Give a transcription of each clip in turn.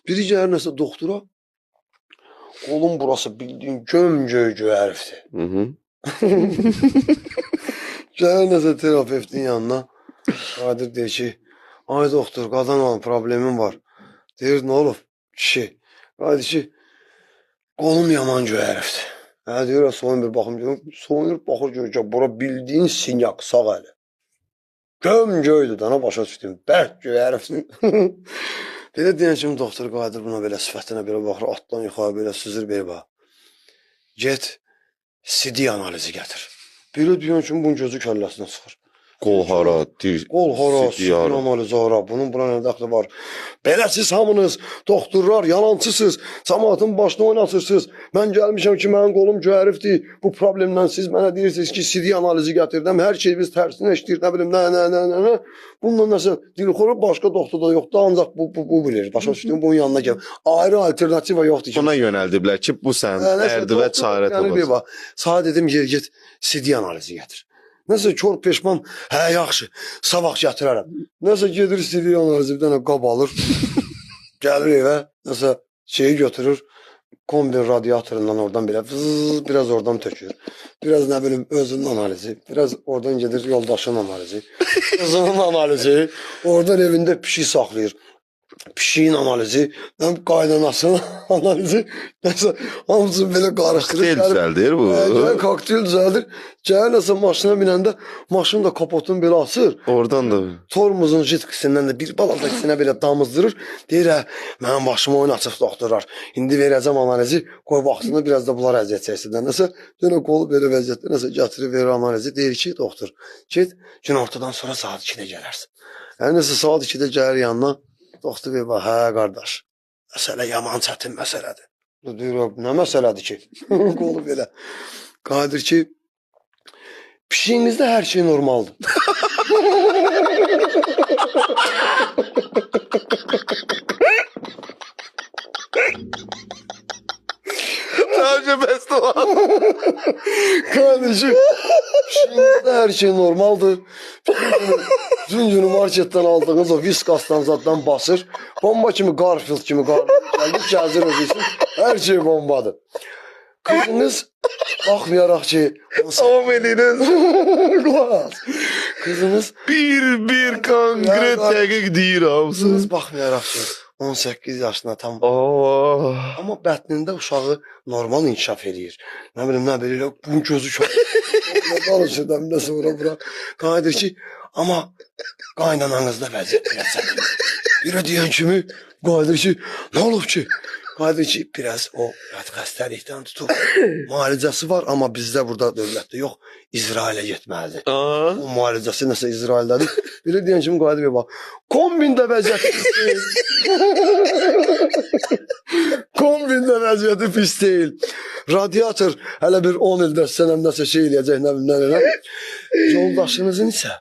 Biri gəlir nəsə doktora, qolun burası bildiğin gömgöy hərfdir. Gəlir nəsə terapevtin yanına, Qadir deyir ki, ay doktor, qadan olan problemim var. Deyir, nə olub? Kişi. Qadir ki, qolum yaman göy hərfdir. Hə, deyir, soyun bir baxım görüm. Soyunur, baxır görür ki, bura bildiğin sinyak, sağ əli. Gömgöydür, dana başa düşdüm. Bərk göy hərfdir. Belə deyən kimi doktor Qadir buna belə sifətinə belə baxır, atdan yuxarı belə süzür belə bax. Get, CD analizi gətir. Belə deyən kimi bunun gözü kəlləsinə çıxır. Qol hara, Qol hara, CD analizi hara, bunun buna nə dəxli var? Belə siz hamınız, doktorlar, yalancısınız, cəmaatın başını oynatırsınız. Mən gəlmişəm ki, mənim qolum göyərifdir. Bu problemdən siz mənə deyirsiniz ki, CD analizi gətirdim, hər şey biz tərsinə işləyir, nə bilim, nə. Bununla nəsə dilxoru başqa doktor da yoxdur, ancaq bu bilir. Başa düşdüm, bunun yanına gəl. Ayrı alternativa yoxdur ki. Buna yönəldiblər ki, bu sən ərdivə çarə tapasın. Sağa dedim, yer get, CD analizi gətir. Nəsə kör peşman, hə yaxşı, sabah gətirərəm. Nəsə gedir CD analizi, bir dənə qab alır, gəlir evə, nəsə şeyi götürür, kombin radiatorundan oradan belə biraz oradan tökür. Biraz nə bilim özünün analizi, biraz oradan gedir yoldaşının analizi, özünün analizi, oradan evində pişik saxlayır. Pişiyin analizi, qaynanasının analizi, nəsə hamısını belə qarışdırır. Kokteyl düzəldir bu. Kokteyl düzəldir. Gəlir nəsə maşına binəndə, maşın da kapotunu belə açır. Oradan da. Tormuzun jitkisindən də bir baladakisine belə damızdırır. Deyir, hə, mənim başıma oynaçıq doktorlar. İndi verəcəm analizi, qoy vaxtında biraz da bunlar əziyyət çəksinlər. Nəsə, dönə qolu belə vəziyyətdə, nəsə gətirir, verir analizi. Deyir ki, doktor, get, günortadan sonra saat 2-də gələrsin. Yəni, nəsə saat 2-də gəlir yanına. Doktor bir bax, hə qardaş, məsələ yaman çətin məsələdir. Deyir, nə məsələdir ki? Qolu belə. Qadir ki, pişiyinizdə hər şey normaldır. Sadece beste var. Kardeşim, pişiyinizdə hər şey normaldır. Dün günü marketten aldığınız o viskasdan zaten basır. Bomba kimi Garfield kimi geldi gəzir özüsün. Her şey bombadır. Kızınız baxmayaraq ki... Ameliniz. Kızınız... Bir konkret dəqiq deyirəm. Kızınız baxmayaraq ki 18 yaşına tam... Ama bətnində uşağı normal inkişaf edir. Ne bileyim ne böyle bunun gözü çok... Danışırdım da sonra bura. Qadir ki... Ama qaynananızda vəziyyət biraz çətin. Biri deyən kimi Qadir ki, nə olub ki? Qadir ki, biraz o xəstəlikdən tutub. Müalicəsi var, amma bizdə burada dövlətdə yox, İsrailə getməlidir. O müalicəsi nəsə İsraildədir. Biri deyən kimi Qadir bir bax, kombində vəziyyəti pis deyil. Kombində vəziyyəti pis deyil. Radiator hələ bir 10 ildə sənəm nəsə şey eləyəcək, nə bilim, nə. Yoldaşınızın isə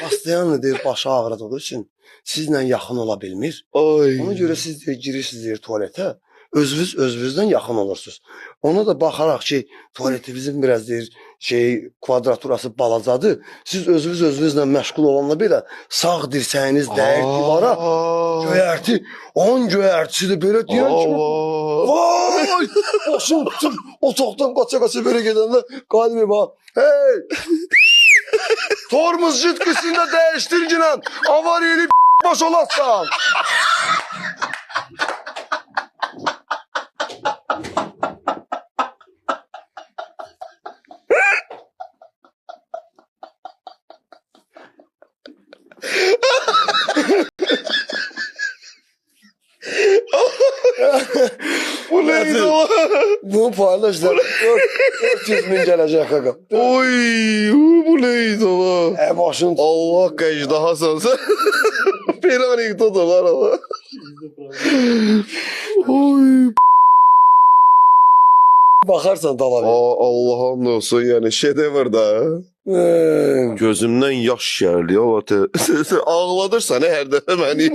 hastayanlı deyir, başı ağrıdığı üçün sizlə yaxın ola bilmir. Ona görə siz deyir, girirsiniz deyir tualetə, özünüzdən yaxın olursunuz. Ona da baxaraq ki, tuvaletimizin biraz deyir, kvadraturası balacadır. Siz özünüzlə məşğul olanla belə sağ dirsəyiniz dəyir divara, göyərti, 10 göyərtisi də belə deyən kimi. Vay! Başım tutub, otaqdan qaça-qaça belə gedəndə Qadir bax, hey! Tormuz jitkisində dəyişdir günən, avariyeli baş olassan. Bu neydi o? Bunu paylaşlar. 400 min gələcək qaqam. Oy, bu neydi o? Başın. Allah qəcdə Hasan sen. Bir anekdot var ama. Oy. Baxarsan dalar. Allah'ın olsun yani şedevr da. Gözümden yaş geldi. Ağladırsan her dəfə məni.